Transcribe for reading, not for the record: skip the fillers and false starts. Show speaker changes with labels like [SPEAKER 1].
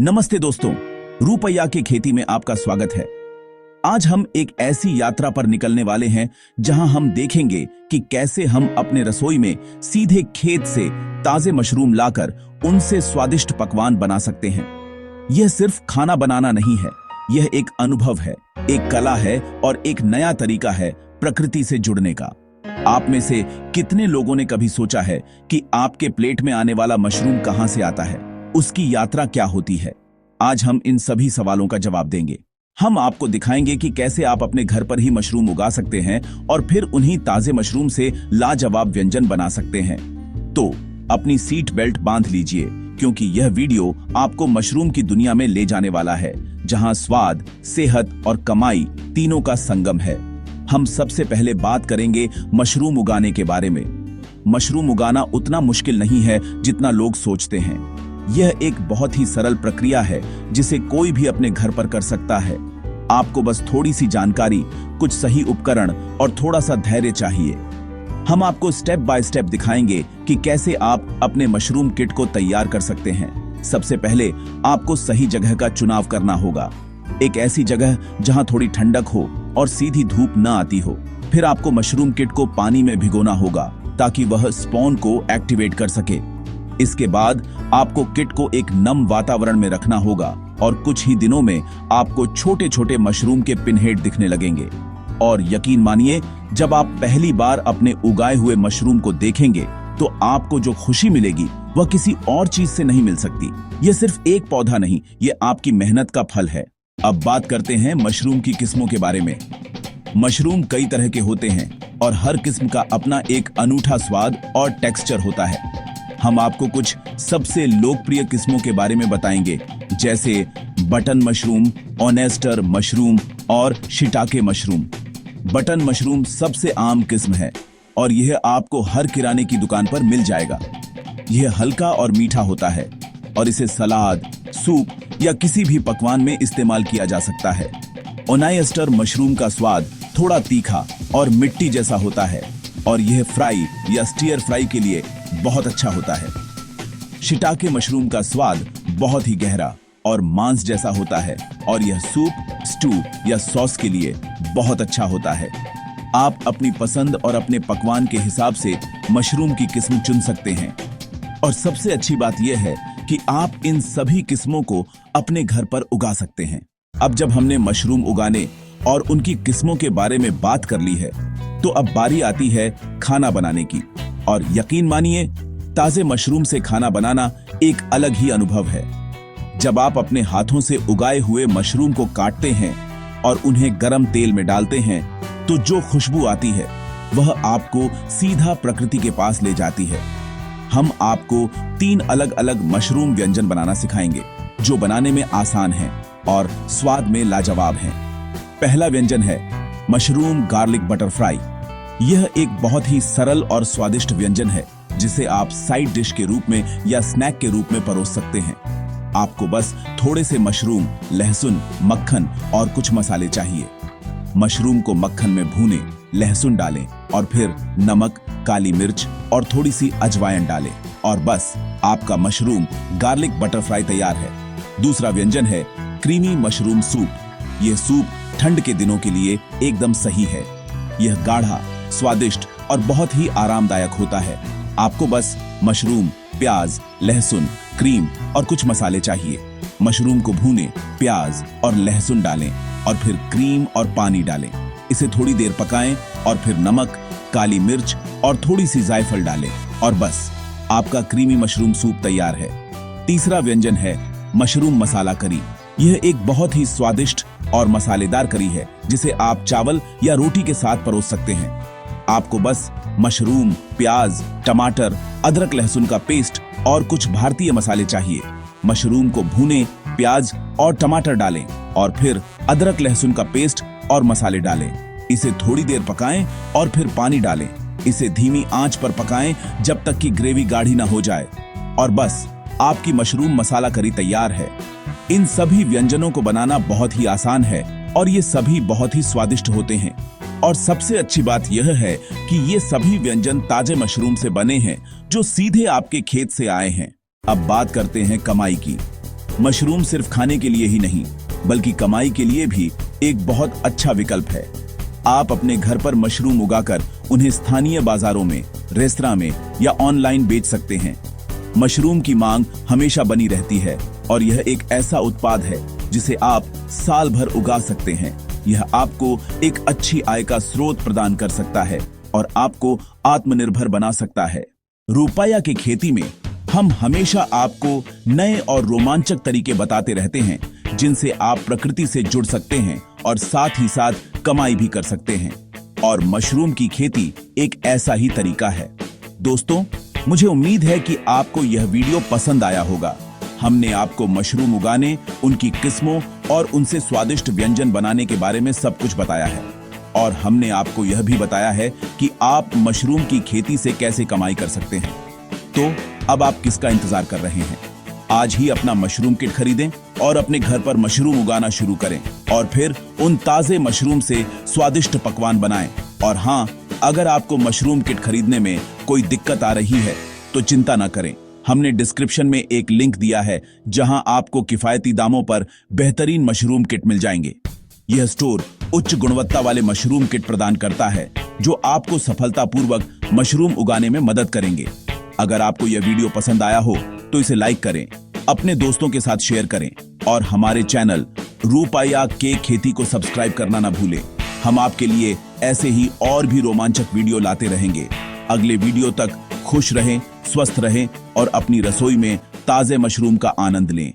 [SPEAKER 1] नमस्ते दोस्तों, रुपया की खेती में आपका स्वागत है। आज हम एक ऐसी यात्रा पर निकलने वाले हैं जहां हम देखेंगे कि कैसे हम अपने रसोई में सीधे खेत से ताजे मशरूम लाकर उनसे स्वादिष्ट पकवान बना सकते हैं। यह सिर्फ खाना बनाना नहीं है, यह एक अनुभव है, एक कला है और एक नया तरीका है प्रकृति से जुड़ने का। आप में से कितने लोगों ने कभी सोचा है कि आपके प्लेट में आने वाला मशरूम कहां से आता है, उसकी यात्रा क्या होती है? आज हम इन सभी सवालों का जवाब देंगे। हम आपको दिखाएंगे कि कैसे आप अपने घर पर ही मशरूम उगा सकते हैं और फिर उन्हीं ताजे मशरूम से लाजवाब व्यंजन बना सकते हैं। तो अपनी सीट बेल्ट बांध लीजिए, क्योंकि यह वीडियो आपको मशरूम की दुनिया में ले जाने वाला है, जहां स्वाद, सेहत और कमाई तीनों का संगम है। हम सबसे पहले बात करेंगे मशरूम उगाने के बारे में। मशरूम उगाना उतना मुश्किल नहीं है जितना लोग सोचते हैं। यह एक बहुत ही सरल प्रक्रिया है जिसे कोई भी अपने घर पर कर सकता है। आपको बस थोड़ी सी जानकारी, कुछ सही उपकरण और थोड़ा सा धैर्य चाहिए। हम आपको स्टेप बाय स्टेप दिखाएंगे कि कैसे आप अपने मशरूम किट को तैयार कर सकते हैं। सबसे पहले आपको सही जगह का चुनाव करना होगा, एक ऐसी जगह जहां थोड़ी ठंडक हो और सीधी धूप न आती हो। फिर आपको मशरूम किट को पानी में भिगोना होगा ताकि वह स्पॉन को एक्टिवेट कर सके। इसके बाद आपको किट को एक नम वातावरण में रखना होगा और कुछ ही दिनों में आपको छोटे छोटे मशरूम के पिनहेड दिखने लगेंगे। और यकीन मानिए, जब आप पहली बार अपने उगाए हुए मशरूम को देखेंगे तो आपको जो खुशी मिलेगी वह किसी और चीज से नहीं मिल सकती। यह सिर्फ एक पौधा नहीं, यह आपकी मेहनत का फल है। अब बात करते हैं मशरूम की किस्मों के बारे में। मशरूम कई तरह के होते हैं और हर किस्म का अपना एक अनूठा स्वाद और टेक्सचर होता है। हम आपको कुछ सबसे लोकप्रिय किस्मों के बारे में बताएंगे, जैसे बटन मशरूम, ऑनेस्टर मशरूम और शिटाके मशरूम। बटन मशरूम सबसे आम किस्म है और यह आपको हर किराने की दुकान पर मिल जाएगा। यह हल्का और मीठा होता है और इसे सलाद, सूप या किसी भी पकवान में इस्तेमाल किया जा सकता है। ऑनेस्टर मशरूम का स्वाद थोड़ा तीखा और मिट्टी जैसा होता है और यह फ्राई या स्टीयर फ्राई के लिए बहुत अच्छा होता है। शिटाके मशरूम का स्वाद बहुत ही गहरा और मांस जैसा होता है और यह सूप, स्टू या सॉस के लिए बहुत अच्छा होता है। आप अपनी पसंद और अपने पकवान के हिसाब से मशरूम की किस्म चुन सकते हैं। और सबसे अच्छी बात यह है कि आप इन सभी किस्मों को अपने घर पर उगा सकते हैं। अब जब हमने मशरूम उगाने और उनकी किस्मों के बारे में बात कर ली है, तो अब बारी आती है खाना बनाने की। और यकीन मानिए, ताजे मशरूम से खाना बनाना एक अलग ही अनुभव है। जब आप अपने हाथों से उगाए हुए मशरूम को काटते हैं और उन्हें गरम तेल में डालते हैं, तो जो खुशबू आती है वह आपको सीधा प्रकृति के पास ले जाती है। हम आपको 3 अलग अलग मशरूम व्यंजन बनाना सिखाएंगे, जो बनाने में आसान हैं और स्वाद में लाजवाब हैं। पहला व्यंजन है मशरूम गार्लिक बटर फ्राई। यह एक बहुत ही सरल और स्वादिष्ट व्यंजन है जिसे आप साइड डिश के रूप में या स्नैक के रूप में परोस सकते हैं। आपको बस थोड़े से मशरूम, लहसुन, मक्खन और कुछ मसाले चाहिए। मशरूम को मक्खन में भूनें, लहसुन डालें और फिर नमक, काली मिर्च और थोड़ी सी अजवाइन डालें और बस आपका मशरूम गार्लिक बटर फ्राई तैयार है। दूसरा व्यंजन है क्रीमी मशरूम सूप। यह सूप ठंड के दिनों के लिए एकदम सही है। यह गाढ़ा, स्वादिष्ट और बहुत ही आरामदायक होता है। आपको बस मशरूम, प्याज, लहसुन, क्रीम और कुछ मसाले चाहिए। मशरूम को भूनें, प्याज और लहसुन डालें और फिर क्रीम और पानी डालें। इसे थोड़ी देर पकाएं और फिर नमक, काली मिर्च और थोड़ी सी जायफल डालें और बस आपका क्रीमी मशरूम सूप तैयार है। तीसरा व्यंजन है मशरूम मसाला करी। यह एक बहुत ही स्वादिष्ट और मसालेदार करी है जिसे आप चावल या रोटी के साथ परोस सकते हैं। आपको बस मशरूम, प्याज, टमाटर, अदरक लहसुन का पेस्ट और कुछ भारतीय मसाले चाहिए। मशरूम को भूनें, प्याज और टमाटर डालें और फिर अदरक लहसुन का पेस्ट और मसाले डालें। इसे थोड़ी देर पकाएं और फिर पानी डालें। इसे धीमी आंच पर पकाएं जब तक कि ग्रेवी गाढ़ी ना हो जाए और बस आपकी मशरूम मसाला करी तैयार है। इन सभी व्यंजनों को बनाना बहुत ही आसान है और ये सभी बहुत ही स्वादिष्ट होते हैं। और सबसे अच्छी बात यह है कि ये सभी व्यंजन ताजे मशरूम से बने हैं, जो सीधे आपके खेत से आए हैं। अब बात करते हैं कमाई की। मशरूम सिर्फ खाने के लिए ही नहीं बल्कि कमाई के लिए भी एक बहुत अच्छा विकल्प है। आप अपने घर पर मशरूम उगाकर उन्हें स्थानीय बाजारों में, रेस्तरां में या ऑनलाइन बेच सकते हैं। मशरूम की मांग हमेशा बनी रहती है और यह एक ऐसा उत्पाद है जिसे आप साल भर उगा सकते हैं। यह आपको एक अच्छी आय का स्रोत प्रदान कर सकता है और आपको आत्मनिर्भर बना सकता है। रुपया की खेती में हम हमेशा आपको नए और रोमांचक तरीके बताते रहते हैं जिनसे आप प्रकृति से जुड़ सकते हैं और साथ ही साथ कमाई भी कर सकते हैं। और मशरूम की खेती एक ऐसा ही तरीका है। दोस्तों, मुझे उम्मीद है कि आपको यह वीडियो पसंद आया होगा। हमने आपको मशरूम उगाने, उनकी किस्मों और उनसे स्वादिष्ट व्यंजन बनाने के बारे में सब कुछ बताया है और हमने आपको यह भी बताया है कि आप मशरूम की खेती से कैसे कमाई कर सकते हैं। तो अब आप किसका इंतजार कर रहे हैं? आज ही अपना मशरूम किट खरीदें और अपने घर पर मशरूम उगाना शुरू करें और फिर उन ताजे मशरूम से स्वादिष्ट पकवान बनाएं। और हाँ, अगर आपको मशरूम किट खरीदने में कोई दिक्कत आ रही है तो चिंता न करें। हमने डिस्क्रिप्शन में एक लिंक दिया है जहां आपको किफायती दामों पर बेहतरीन मशरूम किट मिल जाएंगे। यह स्टोर उच्च गुणवत्ता वाले मशरूम किट प्रदान करता है जो आपको सफलतापूर्वक मशरूम उगाने में मदद करेंगे। अगर आपको यह वीडियो पसंद आया हो तो इसे लाइक करें, अपने दोस्तों के साथ शेयर करें और हमारे चैनल रुपया के खेती को सब्सक्राइब करना न भूलें। हम आपके लिए ऐसे ही और भी रोमांचक वीडियो लाते रहेंगे। अगले वीडियो तक खुश रहें, स्वस्थ रहें और अपनी रसोई में ताजे मशरूम का आनंद लें।